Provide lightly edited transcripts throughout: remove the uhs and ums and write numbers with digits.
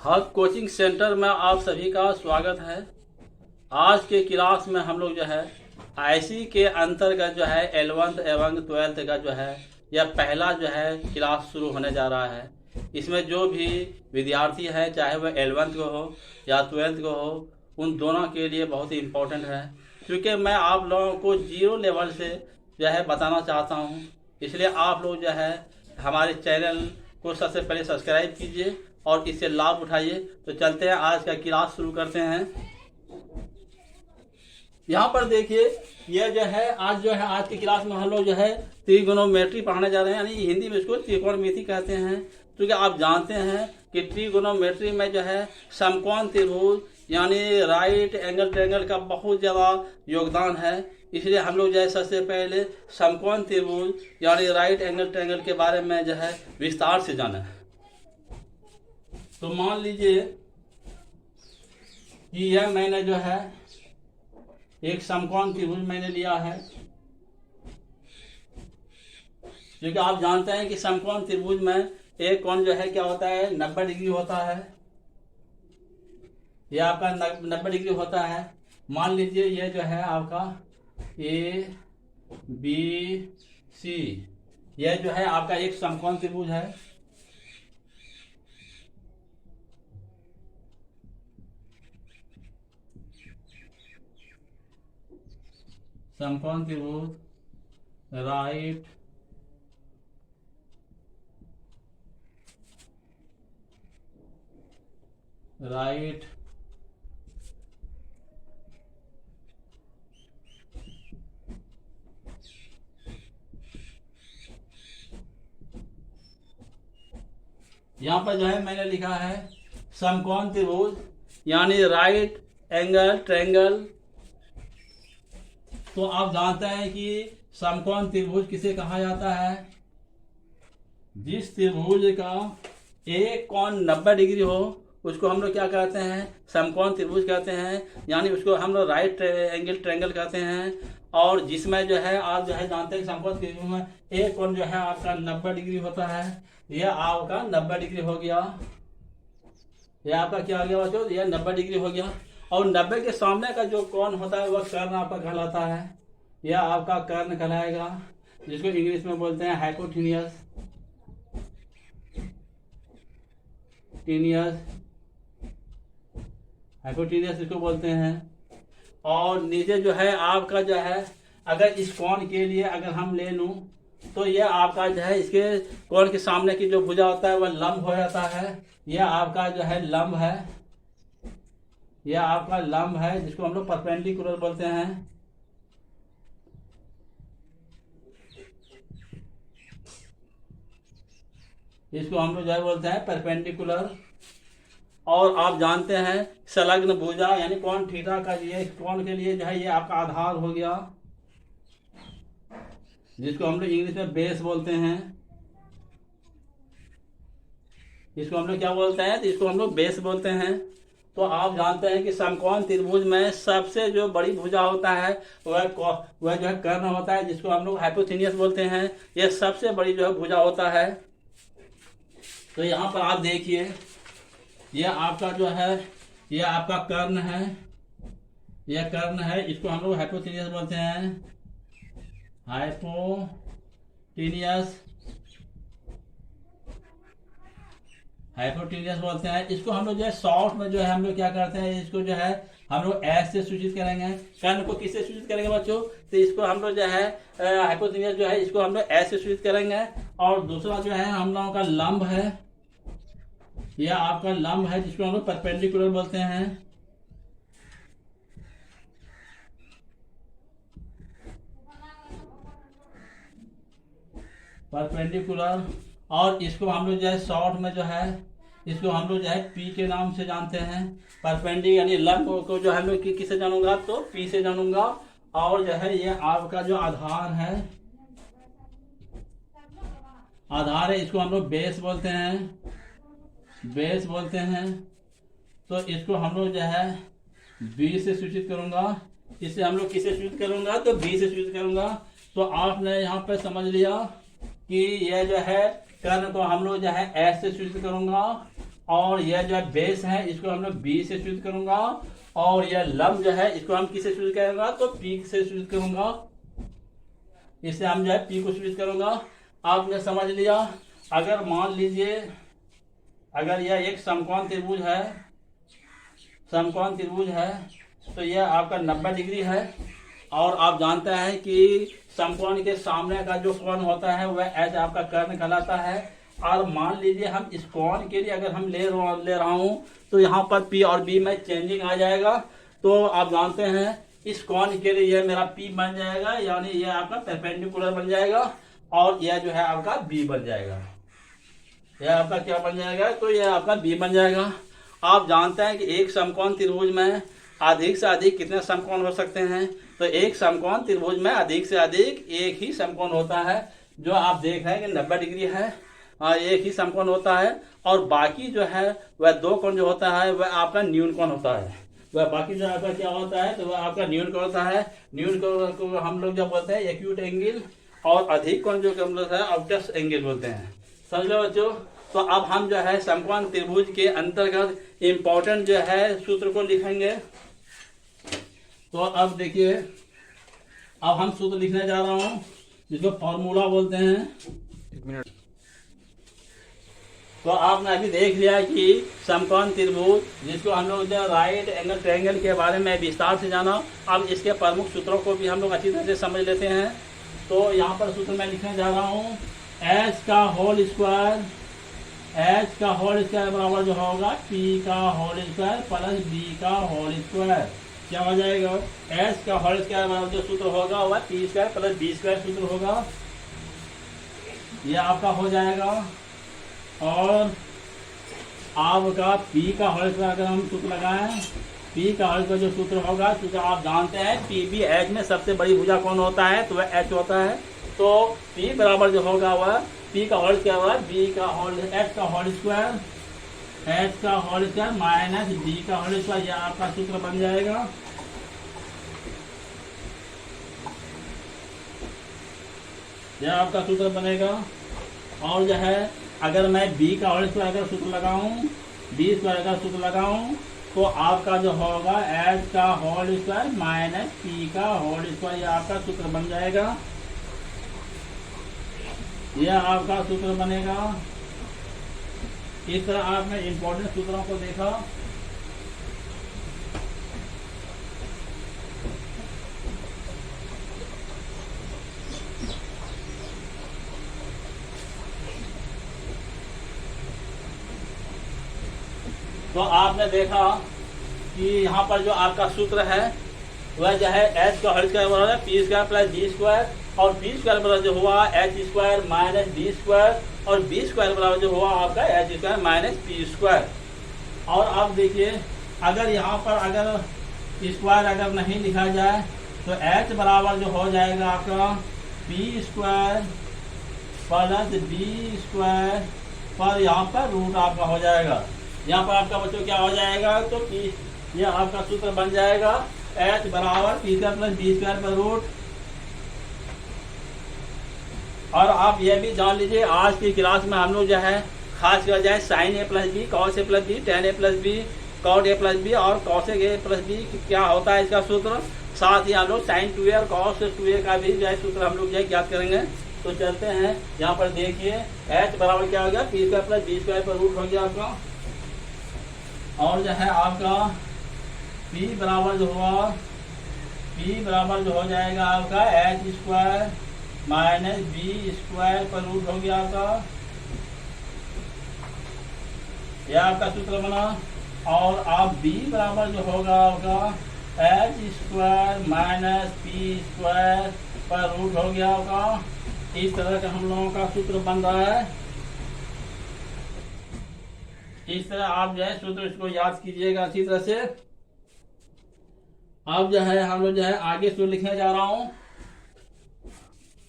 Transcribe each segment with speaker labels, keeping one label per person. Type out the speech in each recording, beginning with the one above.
Speaker 1: हक coaching centre में आप सभी का स्वागत है। आज के क्लास में हम लोग जो है आईसी के अंतर्गत जो है 11th एवं 12th का जो है यह पहला जो है क्लास शुरू होने जा रहा है। इसमें जो भी विद्यार्थी है, चाहे वह 11th को हो या 12th को हो, उन दोनों के लिए बहुत ही इम्पोर्टेंट है, क्योंकि मैं आप लोगों को जीरो लेवल से जो है बताना चाहता हूँ। इसलिए आप लोग जो है हमारे चैनल को सबसे पहले सब्सक्राइब कीजिए और इससे लाभ उठाइए। तो चलते हैं, आज का क्लास शुरू करते हैं। यहाँ पर देखिए, यह जो है आज की क्लास में हम लोग जो है त्रिगोनोमेट्री पढ़ाने जा रहे हैं, यानी हिंदी में इसको त्रिकोणमिति कहते हैं। क्योंकि आप जानते हैं कि त्रिगोनोमेट्री में जो है समकोण त्रिभुज यानी राइट एंगल ट्रायंगल का बहुत ज़्यादा योगदान है। इसलिए हम लोग जो है सबसे पहले समकोण त्रिभुज यानी राइट एंगल ट्रायंगल के बारे में जो है विस्तार से जाना है। तो मान लीजिए कि यह मैंने जो है एक समकोण त्रिभुज मैंने लिया है, क्योंकि आप जानते हैं कि समकोण त्रिभुज में एक कोण जो है क्या होता है, 90 डिग्री होता है। यह आपका 90 डिग्री होता है। मान लीजिए यह जो है आपका ए बी सी, यह जो है आपका एक समकोण त्रिभुज है। समकोण त्रिभुज राइट यहाँ पर जो है मैंने लिखा है समकोण त्रिभुज यानी राइट एंगल ट्रायंगल। तो आप जानते हैं कि समकोण त्रिभुज किसे कहा जाता है? जिस त्रिभुज का एक कोण 90 डिग्री हो उसको हम लोग क्या कहते हैं, समकोण त्रिभुज कहते हैं, यानी उसको हम लोग राइट एंगल ट्रायंगल कहते हैं। और जिसमें जो है आप जो है जानते हैं समकोण त्रिभुज में एक कोण जो है आपका 90 डिग्री होता है। यह आपका 90 डिग्री हो गया, यह आपका क्या हो गया बच्चों, यह 90 डिग्री हो गया। और 90 के सामने का जो कोण होता है वह कर्ण आपका कहलाता है। यह आपका कर्ण कहलाएगा, जिसको इंग्लिश में बोलते हैं हाइपोटेन्यूस। हाइपोटेन्यूस इसको बोलते हैं। और नीचे जो है आपका जो है अगर इस कोण के लिए अगर हम ले लूं तो यह आपका जो है इसके कोण के सामने की जो भुजा होता है वह लंब हो जाता है। यह आपका जो है लंब है, यह आपका लंब है, जिसको हम लोग परपेंडिकुलर बोलते हैं। इसको हम लोग जो है बोलते हैं परपेंडिकुलर। और आप जानते हैं संलग्न भुजा यानी कोण थीटा का ये कोण के लिए जो है ये आपका आधार हो गया, जिसको हम लोग इंग्लिश में बेस बोलते हैं। इसको हम लोग क्या बोलते हैं, तो इसको हम लोग बेस बोलते हैं। तो आप जानते हैं कि समकोण त्रिभुज में सबसे जो बड़ी भुजा होता है वह जो है कर्ण होता है, जिसको हम लोग हाइपोटेन्यूस बोलते हैं। यह सबसे बड़ी जो है भुजा होता है। तो यहाँ पर आप देखिए, यह आपका जो है यह आपका कर्ण है, यह कर्ण है, इसको हम लोग हाइपोटेन्यूस बोलते हैं। हाइपोटेन्यूस बोलते हैं। इसको हम लोग जो है शॉर्ट में जो है हम लोग क्या करते हैं, इसको जो है हम लोग एस से सूचित करेंगे। कर्ण को किससे सूचित करेंगे बच्चों, तो इसको हम लोग जो है हाइपोटेन्यूस जो है इसको हम लोग एस से सूचित करेंगे। और दूसरा जो है हम लोगों का लंब है, यह आपका लंब है, जिसको हम लोग परपेंडिकुलर बोलते हैं। परपेंडिकुलर। और इसको हम लोग जो है शॉर्ट में जो है इसको हम लोग जो है पी के नाम से जानते हैं। परपेंडिकुलर यानी लंब को जो हम लोग किससे जानूंगा, तो पी से जानूंगा। और जो है ये आपका जो आधार है, इसको हम लोग बेस बोलते हैं। तो इसको हम लोग जो है बी से सूचित करूंगा। इसे हम लोग किसे सूचित करूंगा, तो बी से सूचित करूंगा। तो आपने यहाँ पे समझ लिया कि यह जो है कर्ण को हम लोग जो है एस से सूचित करूंगा और यह जो है बेस है इसको हम लोग बी से सूचित करूंगा, और यह लंब जो है इसको हम किससे सूचित करूंगा, तो पी से सूचित करूंगा। इससे हम जो है पी को सूचित करूंगा। आपने समझ लिया। अगर मान लीजिए अगर यह एक समकोण त्रिभुज है, समकोण त्रिभुज है, तो यह आपका 90 डिग्री है, और आप जानते हैं कि समकोण के सामने का जो कोण होता है वह एच आपका कर्ण कहलाता है। और मान लीजिए हम इस कोण के लिए अगर हम ले रहा हूं तो यहाँ पर पी और बी में चेंजिंग आ जाएगा। तो आप जानते हैं इस कोण के लिए यह मेरा पी बन जाएगा, यानी यह आपका परपेंडिकुलर बन जाएगा, और यह जो है आपका बी बन जाएगा। यह आपका क्या बन जाएगा, तो यह आपका बी बन जाएगा। आप जानते हैं कि एक समकोण त्रिभुज में अधिक से अधिक कितने समकोण हो सकते हैं, तो एक समकोण त्रिभुज में अधिक से अधिक एक ही समकोण होता है। जो आप देख रहे हैं कि 90 डिग्री है, एक ही समकोण होता है, और बाकी जो है वह दो कोण जो होता है वह आपका न्यून कोण होता है। वह बाकी जो आपका क्या होता है, तो वह आपका न्यून कोण होता है। न्यून कोण को हम लोग जब बोलते हैं एक्यूट एंगल, और अधिक कोण जो हम लोग है ऑब्टस एंगल बोलते हैं। समझ लो बच्चों। तो अब हम जो है समकोण त्रिभुज के अंतर्गत इम्पोर्टेंट जो है सूत्र को लिखेंगे। तो अब देखिए, अब हम सूत्र लिखने जा रहा हूं जिसको फॉर्मूला बोलते हैं। एक मिनट। तो आपने अभी देख लिया कि समकोण त्रिभुज जिसको हम लोग राइट एंगल ट्रायंगल के बारे में विस्तार से जाना। अब इसके प्रमुख सूत्रों को भी हम लोग अच्छी तरह से समझ लेते हैं। तो यहाँ पर सूत्र मैं लिखने जा रहा हूँ, एच का होल स्क्वायर, एच का होल स्क्वायर बराबर जो होगा पी का होल स्क्वायर प्लस बी का होल स्क्वायर। क्या हो जाएगा, एच का होल स्क्वायर बराबर जो सूत्र होगा वह p square plus b square सूत्र होगा। यह आपका हो जाएगा। और आपका पी का होल स्क्वायर अगर हम सूत्र लगाएं, पी का होल स्क्वायर जो सूत्र होगा, क्योंकि आप जानते हैं पी बी एच में सबसे बड़ी भुजा कौन होता है, तो वह एच होता है। तो पी बराबर जो होगा वह पी का होल स्क्वायर हुआ बी का होल एच का होल स्क्वायर, एच का होल स्क्वायर माइनस बी का होल स्क्वायर। यह आपका सूत्र बन जाएगा। यह आपका सूत्र बनेगा। और जो है अगर मैं बी का होल स्क्वायर अगर सूत्र लगाऊं, बी स्क्वायर अगर सूत्र लगाऊं, तो आपका जो होगा एच का होल स्क्वायर माइनस पी का होल स्क्वायर। यह आपका सूत्र बन जाएगा। यह आपका सूत्र बनेगा। इस तरह आपने इंपॉर्टेंट सूत्रों को देखा। तो आपने देखा कि यहाँ पर जो आपका सूत्र है वह जो है एच का होल स्क्वायर बराबर है P square plus D square, और बी स्क्वायर बराबर जो हुआ H square minus D square, और बी स्क्वायर बराबर जो हुआ आपका h square minus P square. और अब देखिए, अगर यहाँ पर अगर स्क्वायर अगर नहीं लिखा जाए तो एच बराबर जो हो जाएगा आपका p square plus b square पर यहाँ पर रूट आपका हो जाएगा। यहाँ पर आपका बच्चों क्या हो जाएगा, तो पी, ये आपका सूत्र बन जाएगा एच बराबर p square plus b square पर रूट। और आप ये भी जान लीजिए, आज की क्लास में हम लोग जो है खास कर जाए sine a plus b, cos A plus b, tan a plus b, cot a plus b और कॉसेक ए प्लस बी क्या होता है इसका सूत्र। साथ ही हम लोग साइन 2a और कॉस 2a का भी जो है सूत्र हम लोग जो है ज्ञात करेंगे। तो चलते हैं, यहाँ पर देखिए एच बराबर क्या हो गया p square plus b square पर रूट हो गया आपका। और जो है आपका P बराबर जो हुआ, P बराबर जो हो जाएगा आपका h square minus b square पर रूट हो गया आपका। यह आपका सूत्र बना। और आप B बराबर जो होगा आपका h square minus P square पर रूट हो गया आपका। इस तरह का हम लोगों का सूत्र बन रहा है। इस तरह आप जो है सूत्र इसको याद कीजिएगा अच्छी तरह से। अब जो है हम लोग जो है आगे सूत्र लिखने जा रहा हूं।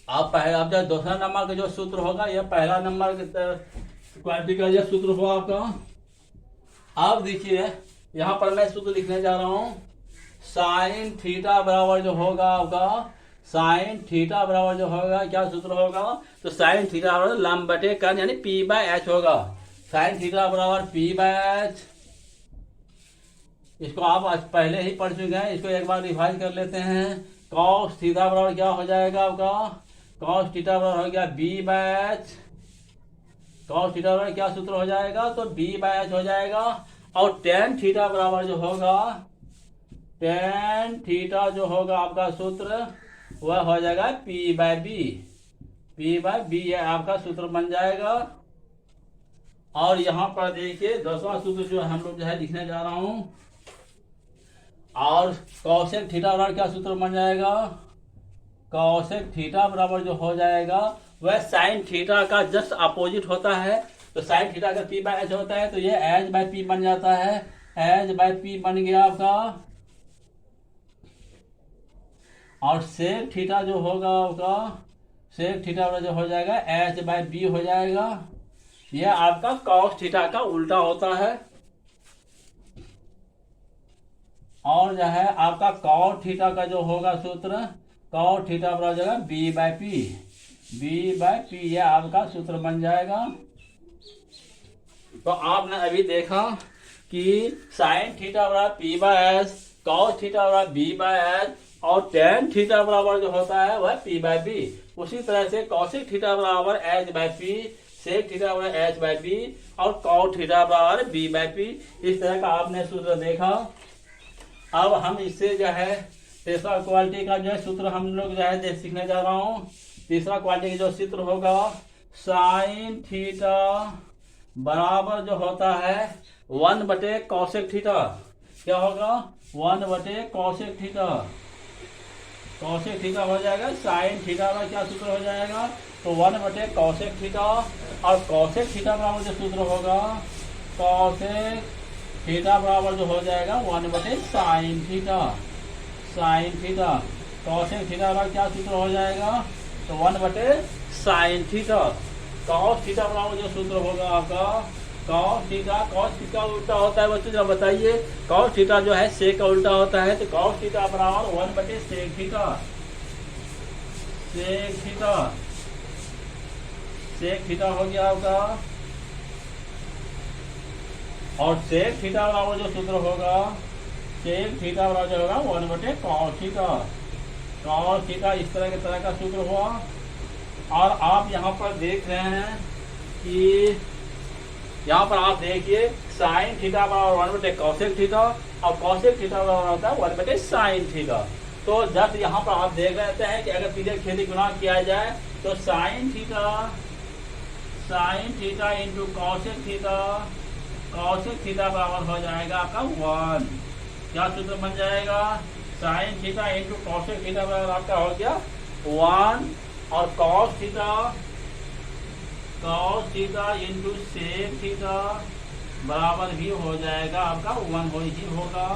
Speaker 1: आप जो दूसरा नंबर का जो सूत्र होगा, यह पहला नंबर क्वांटिटी का यह सूत्र हुआ आपका। अब देखिए यहाँ पर मैं सूत्र लिखने जा रहा हूं, साइन थीटा बराबर जो होगा आपका, साइन थीटा बराबर जो होगा क्या सूत्र होगा, तो साइन थीटा बराबर लंब बटे कर्ण यानी पी बाय एच होगा। साइन थीटा बराबर पी बाय एच। इसको आप आज पहले ही पढ़ चुके हैं, इसको एक बार रिवाइज कर लेते हैं। कॉस थीटा बराबर क्या हो जाएगा आपका, कॉस थीटा बराबर हो गया b by h. Cos theta बराबर क्या सूत्र हो जाएगा, तो बी बाय एच हो जाएगा। और टेन थीटा बराबर जो होगा, टेन थीटा जो होगा आपका सूत्र वह हो जाएगा p by b. P by b ये आपका सूत्र बन जाएगा। और यहां पर देखिए 10वां सूत्र जो हम लोग जो है लिखने जा रहा हूं। और कॉसेक थीटा बराबर क्या सूत्र बन जाएगा, कॉसेक थीटा बराबर जो हो जाएगा वह साइन थीटा का जस्ट अपोजिट होता है। तो साइन थीटा का पी बाय एच होता है, तो ये एच बाय पी बन जाता है। एच बाय पी बन गया आपका। और सेक थीटा जो होगा आपका, सेक थीटा बराबर जो हो जाएगा एच बाय बी हो जाएगा। यह आपका कॉस थीटा का उल्टा होता है। और जो है आपका कॉट थीटा का जो होगा सूत्र, कॉट थीटा बराबर जाएगा b by p. B by p यह आपका सूत्र बन जाएगा। तो आपने अभी देखा कि साइन थीटा बराबर P bye h, cos theta बराबर बी बाय एच, और टेन थीटा बराबर जो होता है वह पी बाय बी। उसी तरह से कॉसिक थीटा बराबर h by p, sec theta बराबर एच बाय बी, और कॉट थीटा बराबर बी बाय पी। इस तरह का आपने सूत्र देखा। अब हम इससे जो है तीसरा क्वालिटी का जो है सूत्र हम लोग जो है सीखने जा रहा हूँ। तीसरा क्वालिटी का जो सूत्र होगा, साइन थीटा बराबर जो होता है 1 बटे कॉसेक थीटा। क्या होगा, 1 बटे कॉसेक थीटा। कॉसेक थीटा हो जाएगा, साइन थीटा का क्या सूत्र हो जाएगा, तो 1 बटे कॉसेक थीटा। और कॉसेक थीटा बराबर जो सूत्र होगा, कॉसेक थीटा बराबर जो हो जाएगा 1 बटे sine theta. Sine theta, cosec theta बराबर क्या सूत्र हो जाएगा, तो 1 बटे साइन थीटा। कॉस थीटा बराबर जो सूत्र होगा आपका, कॉस थीटा, कॉस किसका उल्टा होता है बच्चों जरा बताइए। कॉस थीटा जो है सेक का उल्टा होता है, तो कॉस थीटा बराबर 1 बटे sec theta. Sec theta, sec theta हो गया आपका। और सेक थीटा बराबर जो सूत्र होगा, सेक थीटा बराबर जो होगा 1 बटे कॉस थीटा। कॉस थीटा इस तरह का सूत्र हुआ। और आप यहाँ पर देख रहे हैं कि यहाँ पर आप देखिए साइन थीटा बराबर 1 बटे कॉसेक थीटा, और कॉसेक थीटा बराबर होता है 1 बटे साइन थीटा। तो जब यहाँ पर आप देख रहते हैं कि अगर सीधे खेती गुणा किया जाए तो sine theta into cosec theta, cosec theta बराबर हो जाएगा आपका 1। क्या सूत्र बन जाएगा, sine theta into cosec theta बराबर आपका हो गया 1। और cos theta into sec theta बराबर भी हो जाएगा आपका 1 हो ही होगा।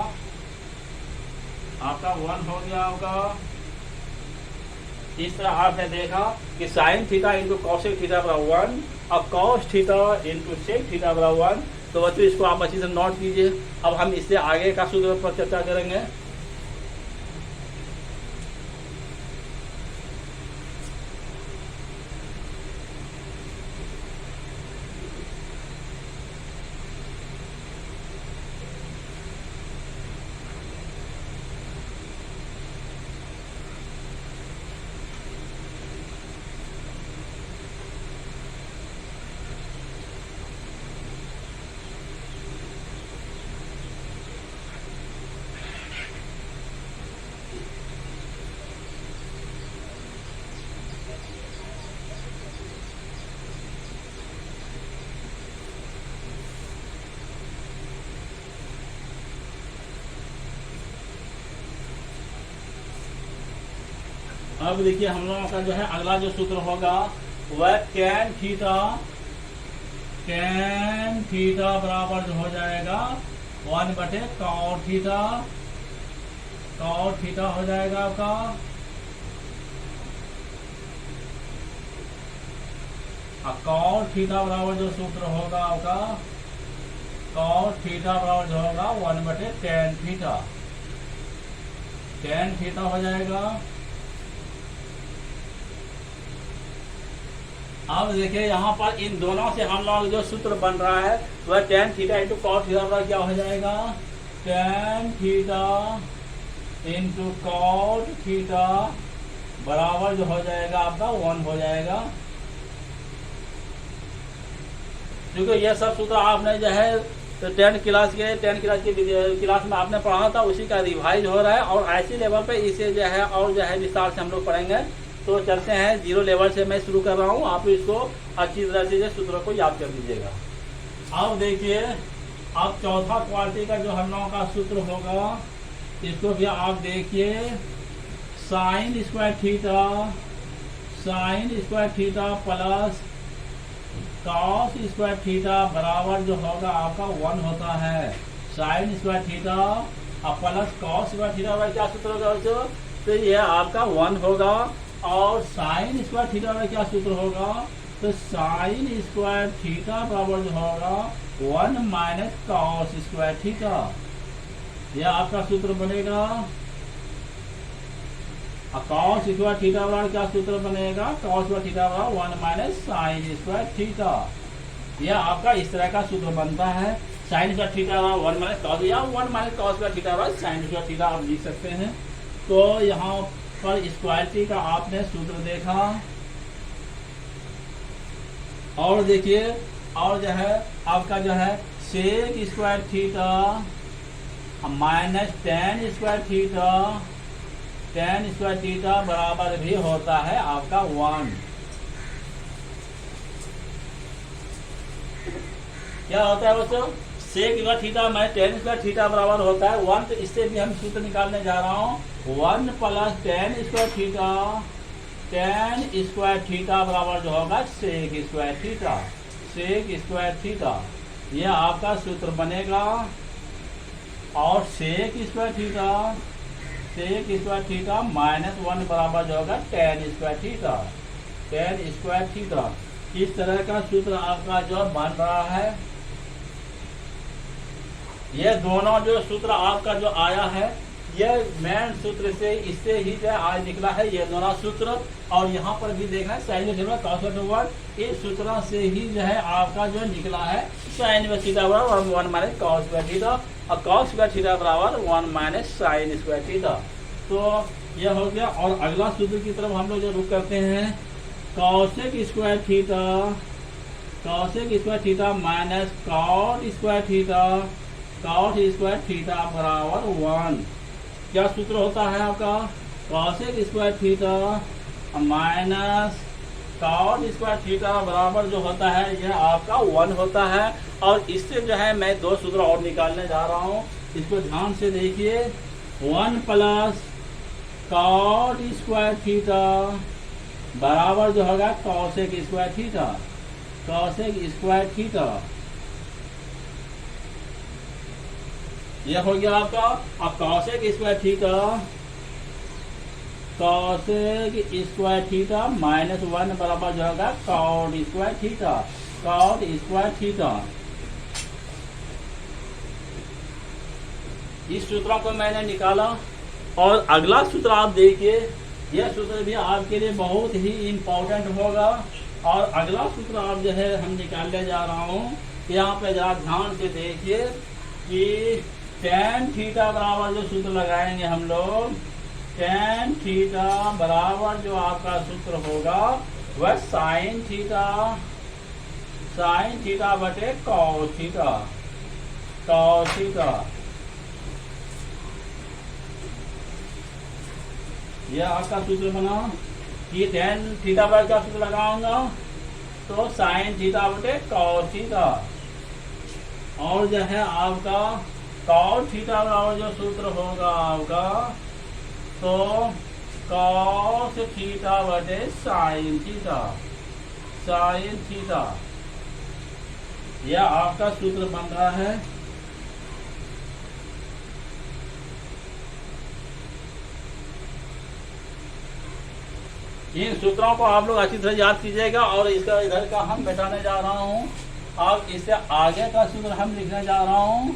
Speaker 1: आपका 1 हो गया आपका। इस तरह आपने देखा कि sine theta into cosec theta बराबर 1 और cos theta into sec theta बराबर 1। तो बच्चों इसको आप अच्छी से नोट कीजिए। अब हम इससे आगे का सूत्र पर चर्चा करेंगे। अब देखिए हम लोगों का जो है अगला जो सूत्र होगा वह टेन थीटा बराबर जो हो जाएगा 1 बटे कॉट थीटा। कॉट थीटा हो जाएगा आपका। कॉट थीटा बराबर जो सूत्र होगा आपका, कॉट थीटा बराबर जो होगा 1 बटे टेन थीटा। टेन थीटा हो जाएगा। अब देखिए यहाँ पर इन दोनों से हम लोग जो सूत्र बन रहा है वह tan theta into cos theta क्या हो जाएगा, tan theta into cot theta बराबर जो हो जाएगा आपका 1 हो जाएगा। क्योंकि यह सब सूत्र आपने जो है तो 10 क्लास की क्लास में आपने पढ़ा था, उसी का रिवाइज हो रहा है और ऐसी लेवल पे इसे जो है और जो है विस्तार से हम लोग पढ़ेंगे। तो चलते हैं, 0 लेवल से मैं शुरू कर रहा हूँ, आप इसको अच्छी तरह से सूत्रों को याद कर लीजिएगा। अब देखिए, अब चौथा क्वालिटी का जो हम लोगों का सूत्र होगा इसको भी आप देखिए, sine square theta plus cos square theta बराबर जो होगा आपका 1 होता है। साइन स्क्वायर थीटा और प्लस कॉस स्क्वायर थीटा का क्या सूत्र होगा बच्चों, तो ये आपका 1 होगा। और साइन स्क्वायर थीटा का क्या सूत्र होगा, तो साइन स्क्वायर थीटा बराबर जो होगा 1 माइनस कॉस स्क्वायर थीटा, यह आपका सूत्र बनेगा। कॉस स्क्वायर थीटा बराबर क्या सूत्र बनेगा, कॉस स्क्वायर थीटा बराबर 1 माइनस साइन स्क्वायर थीटा, यह आपका इस तरह का सूत्र बनता है। साइन स्क्वायर थीटा बराबर 1 माइनस कॉस या 1 माइनस कॉस स्क्वायर थीटा बराबर साइन स्क्वायर थीटा आप लिख सकते हैं। तो यहाँ पर स्क्वायरिटी का आपने सूत्र देखा। और देखिए, और जो है आपका जो है sec square theta minus tan square theta बराबर भी होता है आपका 1। क्या होता है बच्चों, sec square theta minus tan square theta बराबर होता है 1। तो इससे भी हम सूत्र निकालने जा रहा हूँ, 1 प्लस टेन स्क्वायर थीटा बराबर जो होगा सेक स्क्वायर थीटा, यह आपका सूत्र बनेगा। और सेक स्क्वायर थीटा माइनस 1 बराबर जो होगा टेन स्क्वायर थीटा, इस तरह का सूत्र आपका जो बन रहा है। ये दोनों जो सूत्र आपका जो आया है, यह मेन सूत्र से इससे ही जो आज निकला है, ये दोनों सूत्र। और यहाँ पर भी देखना साइन इस सूत्र से ही जो है आपका जो निकला है साइन थीटा बराबर 1 माइनस कॉस स्क्वायर थीटा और कॉस स्क्वायर थीटा बराबर 1 माइनस साइन स्क्वायर थीटा। तो यह हो गया। और अगला सूत्र की तरफ हम लोग जो रुक करते हैं, cosec square theta minus cot square theta बराबर 1। क्या सूत्र होता है आपका, cosec square theta minus cot square theta बराबर जो होता है यह आपका 1 होता है। और इससे जो है मैं 2 सूत्र और निकालने जा रहा हूँ, इसको ध्यान से देखिए। 1 प्लस कॉट स्क्वायर थीटा बराबर जो होगा कॉसेक स्क्वायर थीटा, यह हो गया आपका। अब कॉसेक स्क्वायर थीटा माइनस 1 बराबर जो होगा कॉट स्क्वायर थीटा। इस सूत्रों को मैंने निकाला। और अगला सूत्र आप देखिए, यह सूत्र भी आपके लिए बहुत ही इम्पोर्टेंट होगा। और अगला सूत्र आप जो है हम निकालने जा रहा हूँ, यहाँ पे जरा ध्यान से देखिए कि tan थीटा बराबर जो सूत्र लगाएंगे हम लोग, tan थीटा बराबर जो आपका सूत्र होगा वह साइन थीटा बटे कॉस थीटा। यह आपका सूत्र बना कि tan थीटा पर क्या सूत्र लगाऊंगा, तो साइन थीटा बटे कॉस थीटा। और जो है आपका कॉस थीटा बराबर जो सूत्र होगा आपका, तो कॉस थीटा बटे साइन थीटा, यह आपका सूत्र बन रहा है। इन सूत्रों को आप लोग अच्छी तरह याद कीजिएगा। और इसका इधर का हम बैठाने जा रहा हूँ, अब इससे आगे का सूत्र हम लिखने जा रहा हूँ।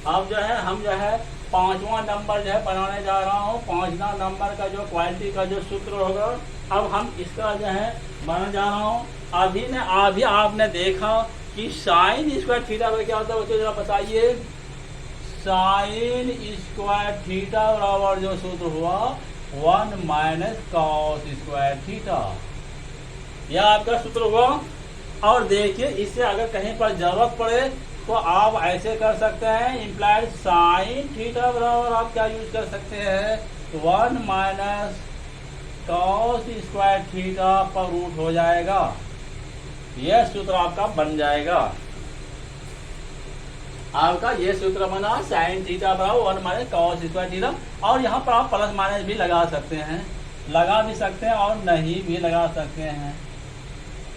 Speaker 1: अब जो है हम जो है पांचवा नंबर जो है बनाने जा रहा हूँ। पांचवा नंबर का जो क्वालिटी का जो सूत्र होगा, अब हम इसका जो है बनाने जा रहा हूँ। अभी आपने देखा कि साइन स्क्वायर थीटा में क्या होता है, उसको जरा बताइए। साइन स्क्वायर थीटा बराबर जो सूत्र हुआ 1 माइनस कॉस स्क्वायर थीटा, यह आपका सूत्र हुआ। और देखिए इससे अगर कहीं पर जरूरत पड़े तो आप ऐसे कर सकते हैं, इम्प्लाइड साइन थीटा बराबर आप क्या यूज कर सकते हैं, 1 माइनस कॉस स्क्वायर थीटा पर रूट हो जाएगा। यह सूत्र आपका बन जाएगा। आपका ये सूत्र बना साइन थीटा बराबर 1 माइनस कॉस स्क्वायर थीटा। और यहाँ पर आप प्लस माइनस भी लगा सकते हैं, लगा भी सकते हैं और नहीं भी लगा सकते हैं।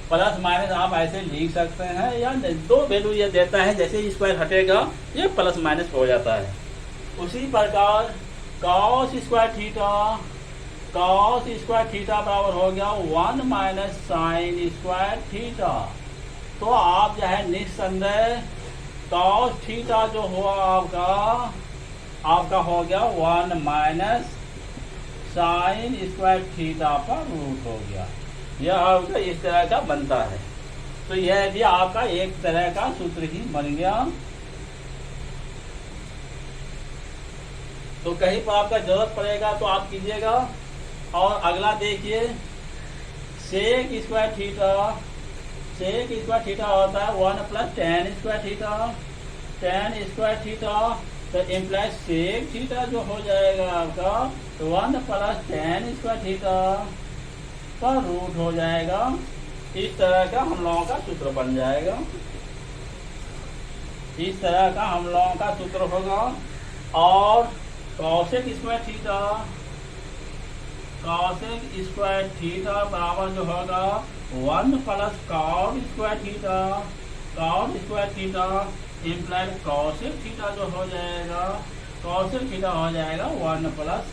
Speaker 1: प्लस माइनस आप ऐसे लिख सकते हैं, या दो वैल्यू ये देता है, जैसे स्क्वायर हटेगा ये प्लस माइनस हो जाता है। उसी प्रकार कॉस स्क्वायर थीटा बराबर हो गया 1 माइनस साइन स्क्वायर थीटा। तो आप जो है निस्संदेह कॉस थीटा जो हुआ आपका हो गया 1 माइनस साइन स्क्वायर थीटा पर रूट हो गया। यह आपका इस तरह का बनता है। तो यह भी आपका एक तरह का सूत्र ही बन गया। तो कहीं पर आपका जरूरत पड़ेगा तो आप कीजिएगा। और अगला देखिए, सेक स्क्वायर थीटा होता है 1 प्लस टेन स्क्वायर थीटा। तो इम्प्लाइज सेक थीटा जो हो जाएगा आपका 1 प्लस टेन स्क्वायर थीटा का रूट हो जाएगा। इस तरह का हम लोगों का सूत्र बन जाएगा। इस तरह का हम लोगों का सूत्र होगा। और कॉसेक स्क्वायर थीटा बराबर जो होगा 1 plus cot square theta implied cosec theta जो हो जाएगा, कॉसेक थीटा हो जाएगा 1 प्लस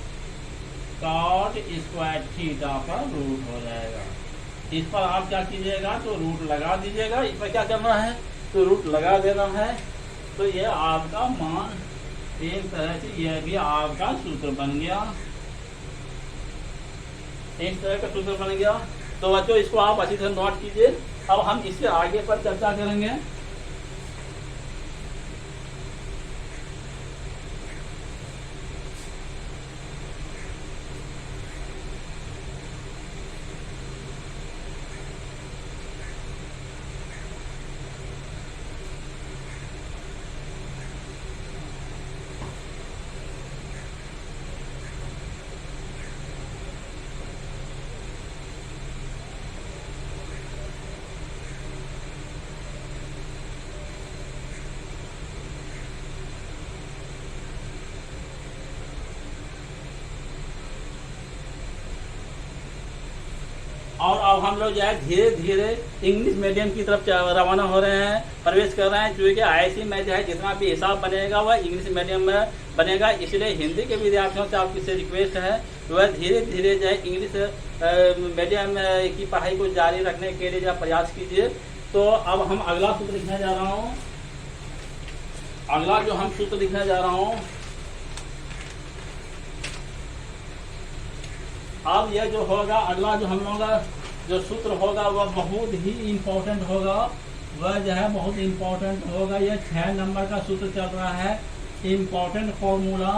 Speaker 1: कॉट स्क्वायर थीटा पर रूट हो जाएगा। इस पर आप क्या कीजिएगा, तो रूट लगा दीजिएगा। इस पर क्या करना है, तो रूट लगा देना है। तो ये आपका मान एक तरह से यह भी आपका सूत्र बन गया। इस तरह का सूत्र बन गया। तो बच्चों इसको आप अच्छी तरह नोट कीजिए। अब हम इससे आगे पर चर्चा करेंगे। और अब हम लोग जो है धीरे धीरे इंग्लिश मीडियम की तरफ रवाना हो रहे हैं, प्रवेश कर रहे हैं। क्योंकि IC में जो है जितना भी हिसाब बनेगा वह इंग्लिश मीडियम में बनेगा। इसलिए हिंदी के विद्यार्थियों से आपकी से रिक्वेस्ट है वह धीरे धीरे जो है इंग्लिश मीडियम की पढ़ाई को जारी रखने के लिए जो प्रयास कीजिए। तो अब हम अगला सूत्र लिखने जा रहा हूँ। अगला जो हम सूत्र लिखने जा रहा हूँ, अब यह जो होगा अगला जो हम लोगों का जो सूत्र होगा वह बहुत ही इम्पोर्टेंट होगा। वह जो है बहुत इम्पोर्टेंट होगा। यह 6 नंबर का सूत्र चल रहा है। इम्पोर्टेंट फॉर्मूला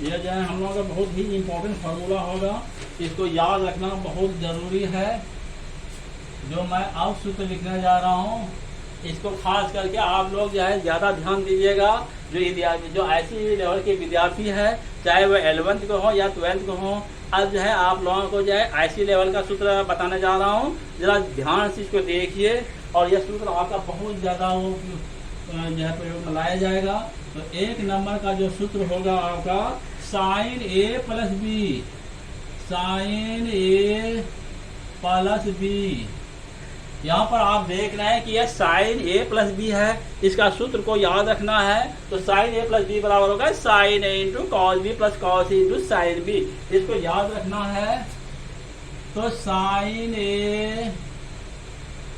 Speaker 1: यह जो है हम लोगों का बहुत ही इम्पोर्टेंट फार्मूला होगा। इसको याद रखना बहुत ज़रूरी है। जो मैं अब सूत्र लिखने जा रहा हूँ इसको खास करके आप लोग जो है ज़्यादा ध्यान दीजिएगा। जो ऐसी लेवल के विद्यार्थी है, चाहे वह 11th को हो या 12th को हो, अब जो है आप लोगों को जो है ऐसी लेवल का सूत्र बताने जा रहा हूँ। ज़रा ध्यान से इसको देखिए। और यह सूत्र आपका बहुत ज़्यादा जो है प्रयोग में लाया जाएगा। तो 1 नंबर का जो सूत्र होगा आपका साइन A प्लस बी यहाँ पर आप देख रहे हैं कि यह साइन ए प्लस बी है, इसका सूत्र को याद रखना है। तो साइन ए प्लस बी बराबर होगा sine A into cos B plus cos A into sine B, इसको याद रखना है। तो sine A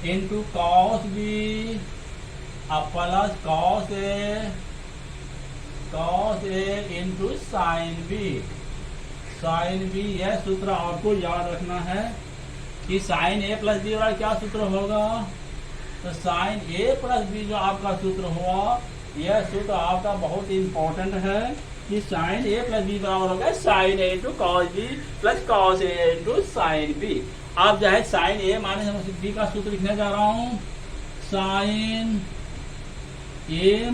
Speaker 1: into cos B plus cos A into sine B, यह सूत्र आपको याद रखना है कि साइन ए प्लस बी वाला क्या सूत्र होगा। तो साइन ए प्लस बी जो आपका सूत्र हुआ, यह सूत्र आपका बहुत इंपॉर्टेंट है कि साइन ए प्लस बी बराबर होगा sine A into cos B plus cos A into sine B. आप जो है साइन ए माइनस बी का सूत्र लिखने जा रहा हूँ। साइन ए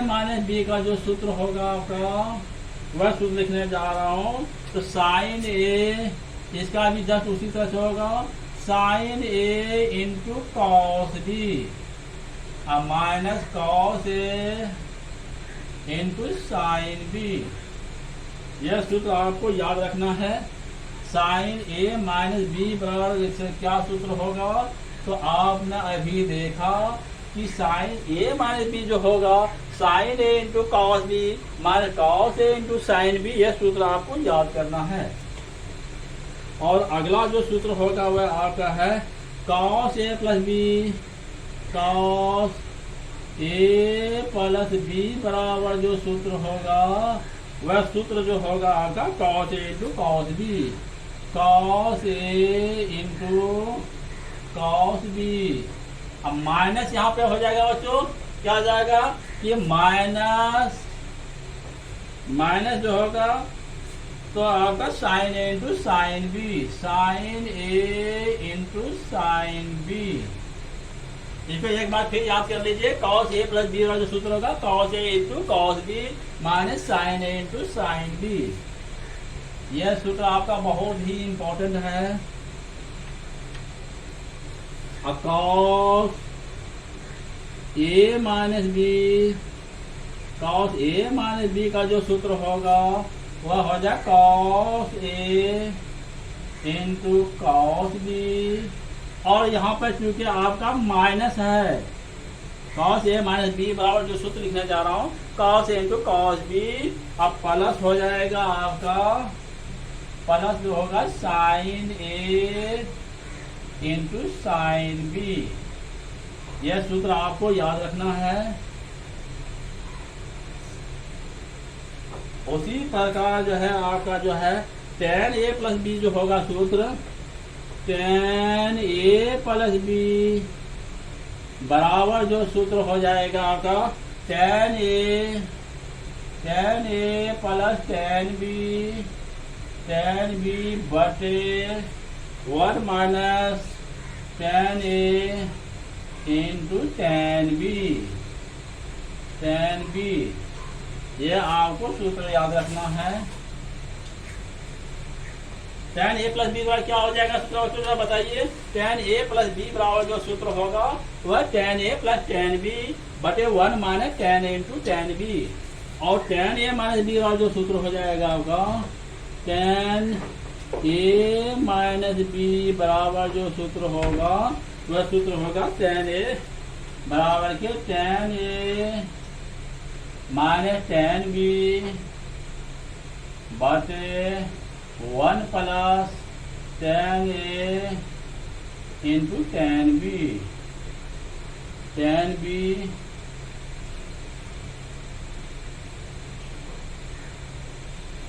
Speaker 1: माइनस बी का जो सूत्र होगा आपका, वह सूत्र लिखने जा रहा हूँ। तो साइन ए, इसका भी जस्ट उसी तरह से होगा, sine A into cos B minus cos A into sine B, यह सूत्र आपको याद रखना है। साइन ए माइनस बी बराबर क्या सूत्र होगा। तो आपने अभी देखा कि साइन ए माइनस बी जो होगा, sine A into cos B minus cos A into sine B, यह सूत्र आपको याद करना है। और अगला जो सूत्र होगा वह आपका है कॉस ए प्लस बी, कॉस ए प्लस बी बराबर जो सूत्र होगा, वह सूत्र जो होगा आपका cos A into cos B, cos A into cos B. अब माइनस यहाँ पे हो जाएगा बच्चों, क्या हो जाएगा कि माइनस जो होगा तो आपका sign A into sine B, sign A into sine B. इसको एक बार फिर याद कर लीजिए, कॉस ए प्लस बी वाला जो सूत्र होगा, cos A into cos B minus sine A into sine B, यह सूत्र आपका बहुत ही इंपॉर्टेंट है। कॉस ए माइनस बी का जो सूत्र होगा वह हो जाए cos A into cos B. और यहाँ पर चूंकि आपका माइनस है, कॉस ए माइनस बी बराबर जो सूत्र लिखने जा रहा हूँ, cos A into cos B, अब प्लस हो जाएगा आपका, प्लस जो होगा sine A into sine B, यह सूत्र आपको याद रखना है। उसी प्रकार जो है आपका जो है टेन ए प्लस बी जो होगा सूत्र, टेन ए प्लस बी बराबर जो सूत्र हो जाएगा आपका ten a plus ten B बटे 1 माइनस टेन ए इंटू टेन बी, ये आपको सूत्र याद रखना है। टेन ए प्लस बी बराबर क्या हो जाएगा सूत्र बताइए। टेन ए प्लस बी बराबर जो सूत्र होगा वह ten a plus ten B बटे 1 माइनस टेन ए इंटू टेन बी, और टेन ए माइनस बी बराबर जो सूत्र हो जाएगा आपका टेन ए माइनस बी बराबर जो सूत्र होगा वह सूत्र होगा टेन ए बराबर के टेन ए माइनस टेन बी बटे 1 प्लस टेन ए इंटू टेन बी,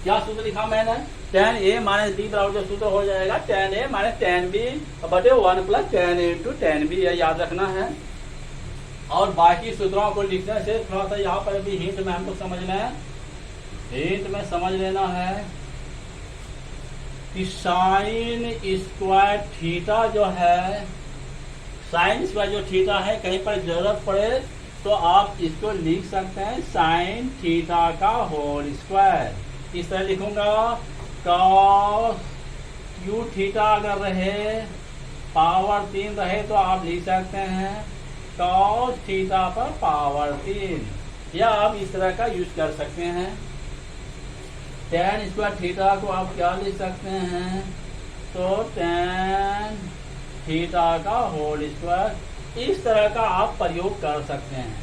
Speaker 1: क्या सूत्र लिखा मैंने, टेन ए माइनस बी बराबर जो सूत्र हो जाएगा टेन ए माइनस टेन बी बटे 1 प्लस टेन ए इंटू टेन बी, यह याद रखना है। और बाकी सूत्रों को लिखने से थोड़ा सा यहाँ पर भी हिंट में हमको समझना है, हिंट में समझ लेना है कि साइन स्क्वायर थीटा जो है, साइन स्क्वायर जो थीटा है, कहीं पर जरूरत पड़े तो आप इसको लिख सकते हैं साइन थीटा का होल स्क्वायर। इस तरह लिखूंगा, कॉस क्यू थीटा अगर रहे पावर 3 रहे तो आप लिख सकते हैं कॉस थीटा पर पावर 3, या आप इस तरह का यूज कर सकते हैं। टेन स्क्वायर थीटा को आप क्या लिख सकते हैं, तो tan थीटा का होल स्क्वायर। इस तरह का आप प्रयोग कर सकते हैं।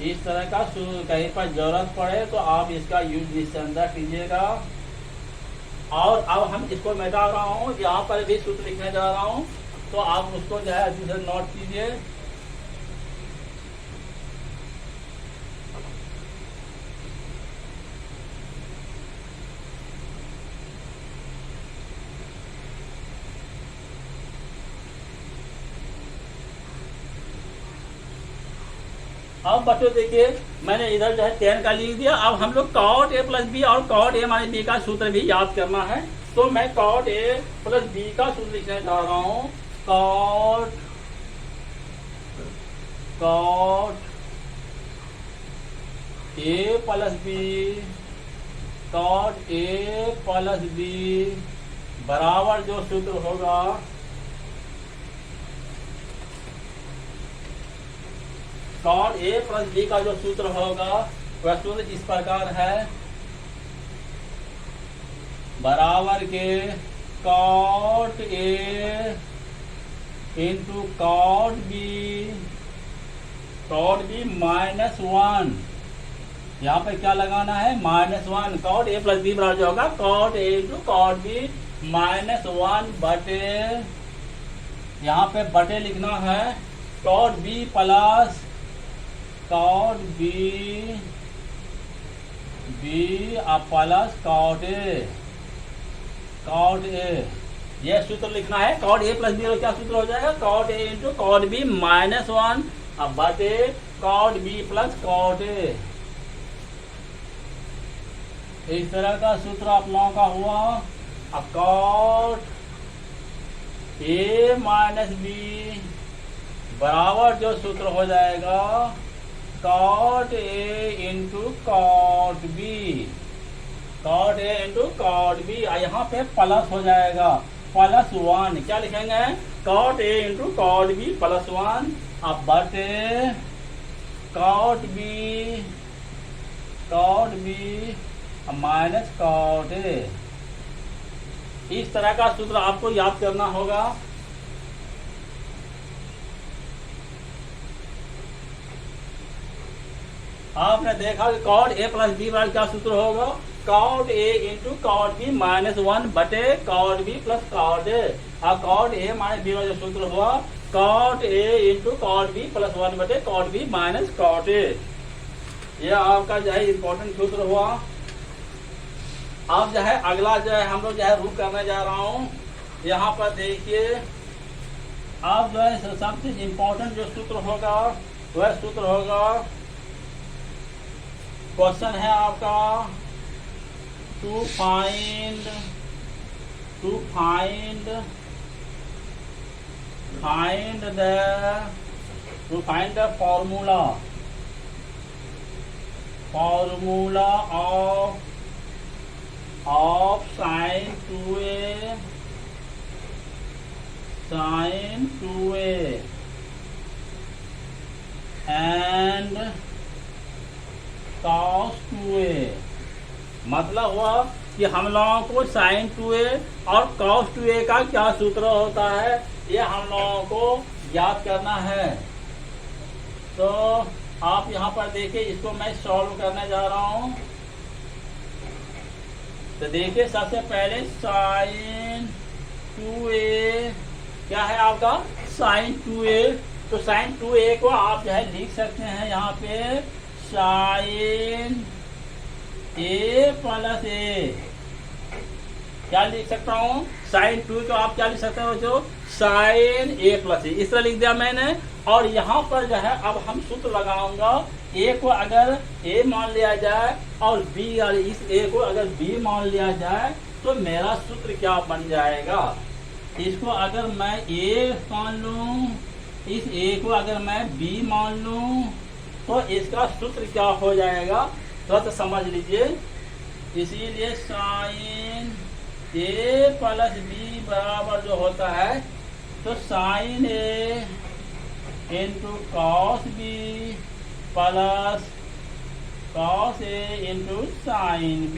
Speaker 1: इस तरह का कहीं पर जरूरत पड़े तो आप इसका यूज निस्संदेह कीजिएगा। और अब हम इसको मिटा रहा हूँ, यहाँ पर भी सूत्र लिखने जा रहा हूँ, तो आप उसको जो है अच्छे से नोट कीजिए। अब बच्चों देखिए, मैंने इधर जो है 10 का लिख दिया। अब हम लोग cot a प्लस बी और cot a माइनस बी का सूत्र भी याद करना है। तो मैं cot a प्लस बी का सूत्र लिखने जा रहा हूँ। cot a plus b, cot a plus B बराबर जो सूत्र होगा cot a प्लस बी का जो सूत्र होगा वह सूत्र इस प्रकार है, बराबर के cot a into cot b minus 1। यहाँ पे क्या लगाना है? -1। cot a प्लस बी बराबर जो होगा cot a into cot b minus 1 बटे, यहाँ पे बटे लिखना है cot b plus cot b plus cot a यह सूत्र लिखना है। cot a प्लस बी क्या सूत्र हो जाएगा? cot a into cot b minus 1 अब बटे cot b plus cot a। इस तरह का सूत्र आप लोगों का हुआ। अब cot a माइनस b बराबर जो सूत्र हो जाएगा cot a into cot b, cot a into cot b। यहाँ पे प्लस हो जाएगा प्लस 1। क्या लिखेंगे? cot a into cot b plus 1 अब बटे cot b minus cot a। इस तरह का सूत्र आपको याद करना होगा। आपने देखा कि cot a प्लस बी बराबर क्या सूत्र होगा? cot a into cot b minus 1 बटे cot b plus cot a। अब cot a माइनस बी वाला जो सूत्र हुआ cot a into cot b plus 1 बटे cot b minus cot a। यह आपका जो है इम्पोर्टेंट सूत्र हुआ। अब जो है अगला जो है हम लोग जो है रूप करने जा रहा हूँ। यहाँ पर देखिए, अब जो है सबसे इम्पोर्टेंट जो सूत्र होगा वह सूत्र होगा, क्वेश्चन है आपका to find the formula of sin 2a and cos 2a। मतलब हुआ कि हम लोगों को sin 2a और cos 2a का क्या सूत्र होता है ये हम लोगों को याद करना है। तो आप यहाँ पर देखिए, इसको मैं सॉल्व करने जा रहा हूँ। तो देखिए, सबसे पहले sin 2a क्या है आपका? sin 2a। तो sin 2a को आप जो है लिख सकते हैं यहाँ पे sin a प्लस a। क्या लिख सकता हूँ? sin 2 को आप क्या लिख सकते हो बच्चों? sin a plus a। इस तरह लिख दिया मैंने। और यहाँ पर जो है अब हम सूत्र लगाऊंगा। a को अगर a मान लिया जाए और b और इस a को अगर b मान लिया जाए तो मेरा सूत्र क्या बन जाएगा? इसको अगर मैं a मान लूँ, इस a को अगर मैं b मान लूँ तो इसका सूत्र क्या हो जाएगा? तो समझ लीजिए। इसीलिए sin a प्लस b बराबर जो होता है तो sin a into cos b plus cos a into sin b।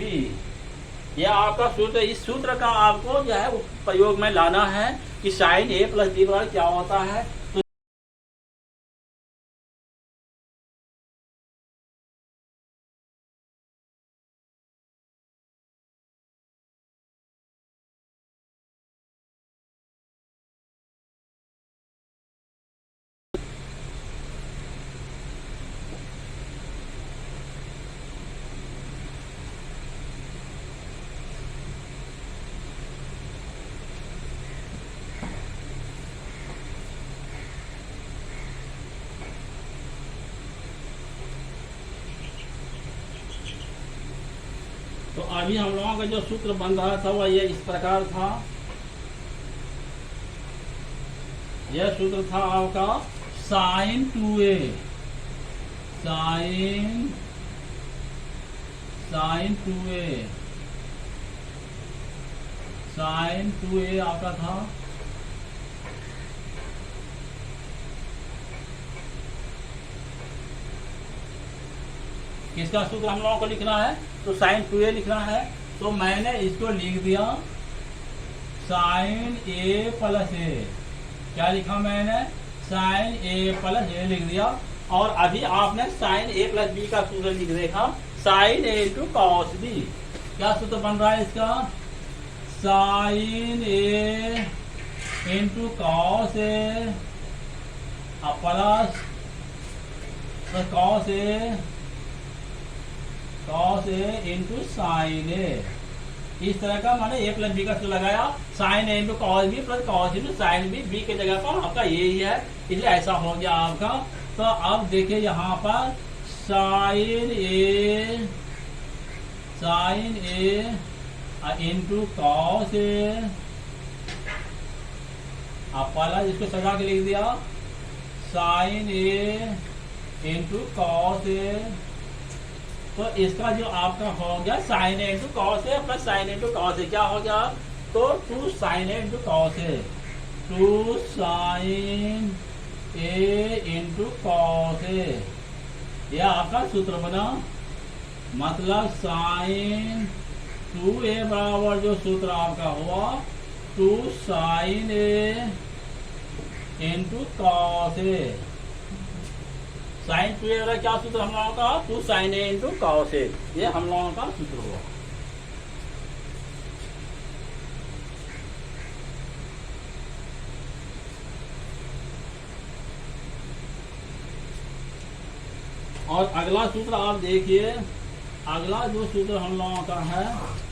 Speaker 1: यह आपका सूत्र, इस सूत्र का आपको जो है प्रयोग में लाना है कि साइन ए प्लस बी बराबर क्या होता है। तो अभी हम लोगों का जो सूत्र बन रहा था वह ये इस प्रकार था। यह सूत्र था आपका sign 2a, sign 2a, sign 2a आपका था। किसका सूत्र हम लोगों को लिखना है, तो साइन 2a लिखना है। तो मैंने इसको लिख दिया साइन a प्लस ए। क्या लिखा मैंने, साइन a प्लस ए लिख दिया। और अभी आपने साइन a प्लस बी का सूत्र लिख देखा, sine a into cos B. क्या सूत्र बन रहा है इसका, sine a into cos A plus cos A into sine A. इस तरह का मैंने ए प्लस बी का सूत्र लगाया, sine A into cos B plus cos into sine B. B के जगह पर आपका यही है, इसलिए ऐसा हो गया आपका। तो अब देखिए यहाँ पर sign A into cos A plus, इसको सजा के लिख दिया साइन ए इंटू कॉस ए। तो इसका जो आपका हो गया sign A into cos A plus sine into cos ए, क्या हो गया, तो 2 sign A into cos A, 2 sign A into cos ए। यह आपका सूत्र बना। मतलब साइन 2a बराबर जो सूत्र आपका हुआ 2 sign A into cos A. Sign 2a वाला क्या सूत्र हम लोगों का, 2 साइन ए इंटू कॉस ए। ये हम लोगों का सूत्र हुआ। और अगला सूत्र आप देखिए, अगला जो सूत्र हम लोगों का है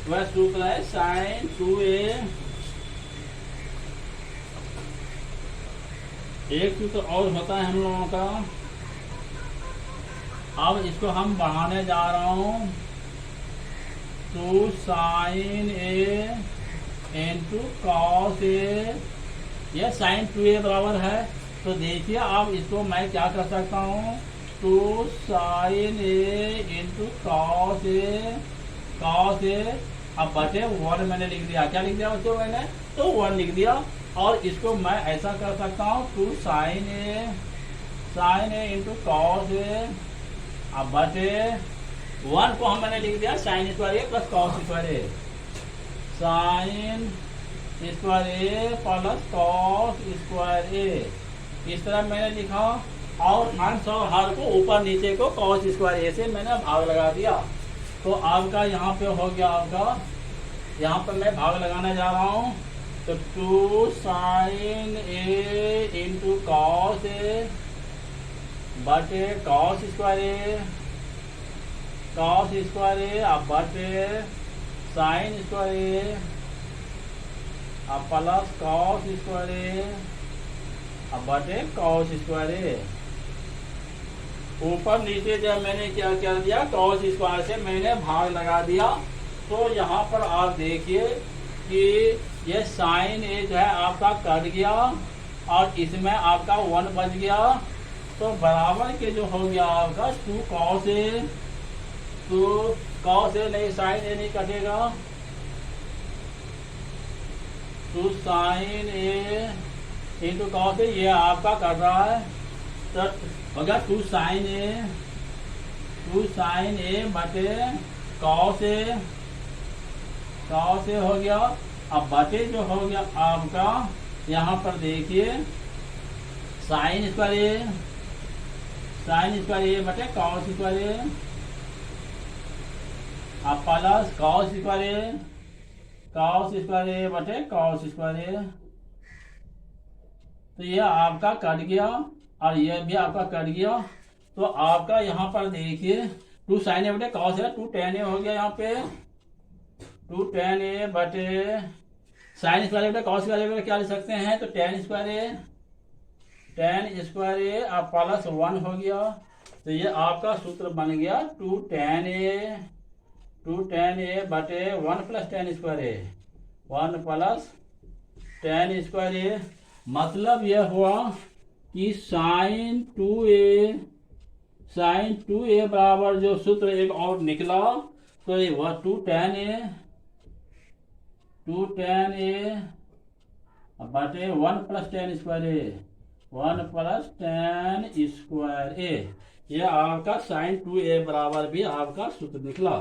Speaker 1: वह सूत्र है साइन 2a। एक सूत्र और होता है हम लोगों का, अब इसको हम बढ़ाने जा रहा हूं, 2 साइन ए इंटू कॉस ए। यह साइन 2a बराबर है। तो देखिए अब इसको मैं क्या कर सकता हूँ, 2 sign A into cos A, cos A अब बटे 1 मैंने लिख दिया। क्या लिख दिया उसको मैंने, तो 1 लिख दिया। और इसको मैं ऐसा कर सकता हूँ 2 साइन ए इंटू कॉस ए अब बटे 1 को हम मैंने लिख दिया साइन स्क्वायर ए प्लस कॉस स्क्वायर ए, साइन स्क्वायर ए प्लस कॉस स्क्वायर ए। इस तरह मैंने लिखा। और अंश और हर को ऊपर नीचे को कॉस स्क्वायर ए से मैंने भाग लगा दिया। तो आपका यहाँ पे हो गया, आपका यहाँ पर मैं भाग लगाने जा रहा हूँ। तो 2 साइन ए इंटू कॉस ए बटे कॉस स्क्वायर ए, कॉस स्क्वायर ए अब बटे साइन स्क्वायर ए अब प्लस कॉस स्क्वायर ए अब बटे कॉस स्क्वायर ए। ऊपर नीचे जब मैंने क्या कर दिया, कॉस स्क्वायर से मैंने भाग लगा दिया। तो यहाँ पर आप देखिए कि ये साइन ए जो है आपका कट गया और इसमें आपका 1 बच गया। तो बराबर के जो हो गया आपका 2 कॉस ए, तो कॉस ए नहीं, साइन ए नहीं कटेगा, 2 साइन ए इंटू कॉस ए, ये आपका कट रहा है। तो हो गया 2 साइन ए बटे कॉस ए cos A हो गया। अब बटे जो हो गया आपका यहाँ पर देखिए sin स्क्वायर A बटे cos स्क्वायर A, अब प्लस cos स्क्वायर A बटे cos स्क्वायर A। तो ये आपका कट गया और ये भी आपका कट गया। तो आपका यहाँ पर देखिए 2 sin A बटे cos A, 2 tan A हो गया यहाँ पे, 2 tan A बटे sin स्क्वायर बटे cos स्क्वायर क्या लिख सकते हैं, तो tan स्क्वायर A अब प्लस 1 हो गया। तो ये आपका सूत्र बन गया 2 tan A बटे 1 plus tan square A, 1 plus tan square A। मतलब यह हुआ कि sin 2A बराबर जो सूत्र एक और निकला, तो ये वह 2 tan A बटे 1 plus tan square A, 1 plus tan square A। यह आपका sin 2A बराबर भी आपका सूत्र निकला।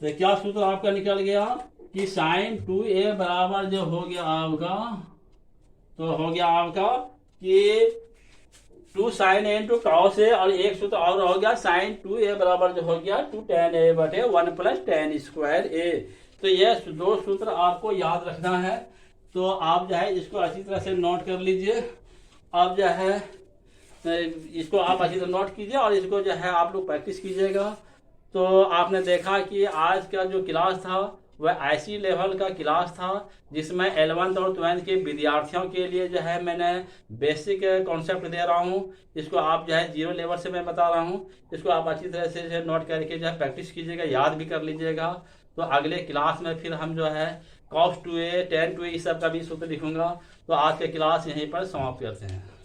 Speaker 1: तो क्या सूत्र आपका निकल गया कि sin 2A बराबर जो हो गया आपका, तो हो गया आपका कि 2 sin A into cos A, और एक सूत्र और हो गया sin 2A बराबर जो हो गया 2 tan A बटे 1 प्लस tan स्क्वायर A। तो ये दो सूत्र आपको याद रखना है। तो आप जो है इसको अच्छी तरह से नोट कर लीजिए। आप जो है इसको आप अच्छी तरह नोट कीजिए और इसको जो है आप लोग प्रैक्टिस कीजिएगा। तो आपने देखा कि आज का जो क्लास था वह IC लेवल का क्लास था, जिसमें 11th और 12th के विद्यार्थियों के लिए जो है मैंने बेसिक कॉन्सेप्ट दे रहा हूँ। इसको आप जो है 0 लेवल से मैं बता रहा हूँ। इसको आप अच्छी तरह से नोट करके जो है प्रैक्टिस कीजिएगा, याद भी कर लीजिएगा। तो अगले क्लास में फिर हम जो है cos 2A tan 2A इस सब का भी सूत्र लिखूंगा। तो आज के क्लास यहीं पर समाप्त करते हैं।